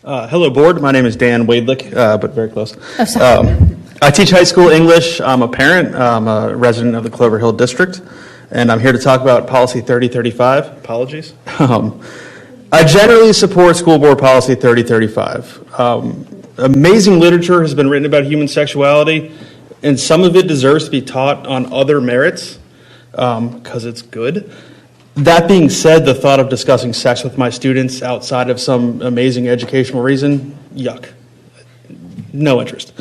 Hello, board. My name is Dan Wadlick, but very close. Oh, sorry. I teach high school English. I'm a parent. I'm a resident of the Clover Hill District, and I'm here to talk about Policy 3035. Apologies. I generally support School Board Policy 3035. Amazing literature has been written about human sexuality, and some of it deserves to be taught on other merits because it's good. That being said, the thought of discussing sex with my students outside of some amazing educational reason, yuck. No interest.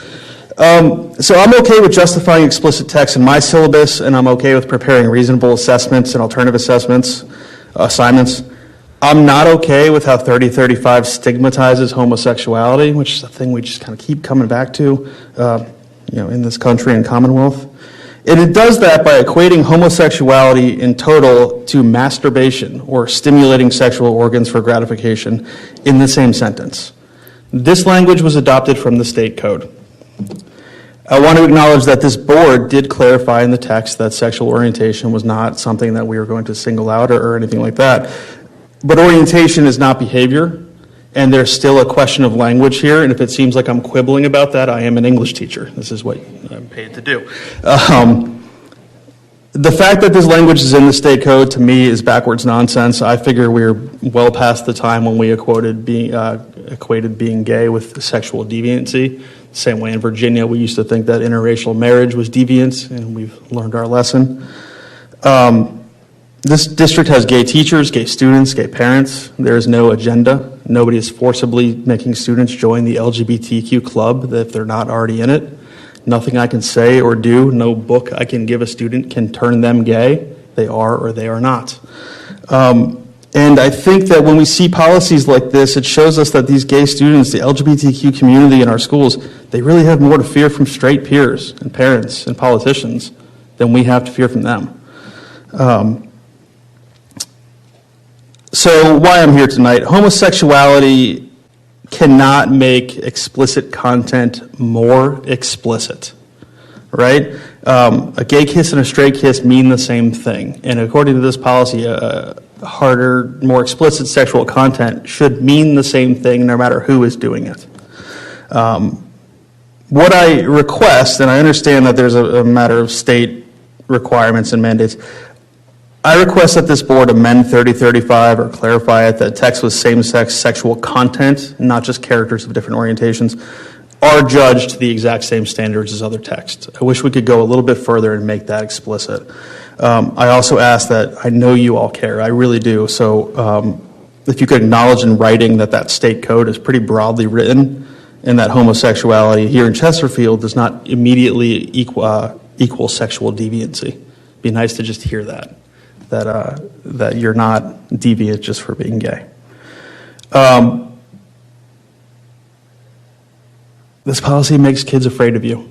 So I'm okay with justifying explicit text in my syllabus, and I'm okay with preparing reasonable assessments and alternative assignments. I'm not okay with how 3035 stigmatizes homosexuality, which is a thing we just kind of keep coming back to, in this country and Commonwealth. And it does that by equating homosexuality in total to masturbation or stimulating sexual organs for gratification in the same sentence. This language was adopted from the state code. I want to acknowledge that this board did clarify in the text that sexual orientation was not something that we were going to single out or anything like that. But orientation is not behavior, and there's still a question of language here, and if it seems like I'm quibbling about that, I am an English teacher. This is what I'm paid to do. The fact that this language is in the state code, to me, is backwards nonsense. I figure we're well past the time when we equated being gay with sexual deviancy. Same way in Virginia, we used to think that interracial marriage was deviance, and we've learned our lesson. This district has gay teachers, gay students, gay parents. There is no agenda. Nobody is forcibly making students join the LGBTQ club if they're not already in it. Nothing I can say or do, no book I can give a student can turn them gay. They are or they are not. And I think that when we see policies like this, it shows us that these gay students, the LGBTQ community in our schools, they really have more to fear from straight peers and parents and politicians than we have to fear from them. So why I'm here tonight, homosexuality cannot make explicit content more explicit, right? A gay kiss and a straight kiss mean the same thing. And according to this policy, harder, more explicit sexual content should mean the same thing no matter who is doing it. What I request, and I understand that there's a matter of state requirements and mandates, I request that this board amend 3035 or clarify it that text with same-sex sexual content, not just characters of different orientations, are judged to the exact same standards as other text. I wish we could go a little bit further and make that explicit. I also ask that, I know you all care, I really do, so if you could acknowledge in writing that that state code is pretty broadly written and that homosexuality here in Chesterfield does not immediately equal sexual deviancy. It'd be nice to just hear that. That you're not deviant just for being gay. This policy makes kids afraid of you.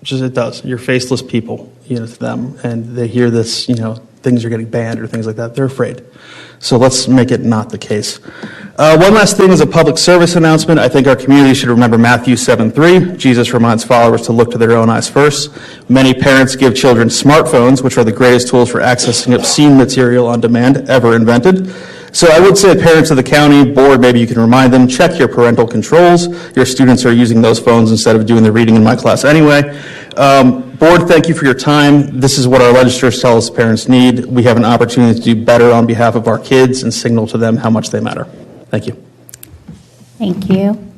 Just it does. You're faceless people, to them, and they hear this, things are getting banned or things like that. They're afraid. So let's make it not the case. One last thing is a public service announcement. I think our community should remember Matthew 7:3. Jesus reminds followers to look to their own eyes first. Many parents give children smartphones, which are the greatest tools for accessing obscene material on demand ever invented. So I would say parents of the county board, maybe you can remind them, check your parental controls. Your students are using those phones instead of doing the reading in my class anyway. Board, thank you for your time. This is what our legislators tell us parents need. We have an opportunity to do better on behalf of our kids and signal to them how much they matter. Thank you. Thank you.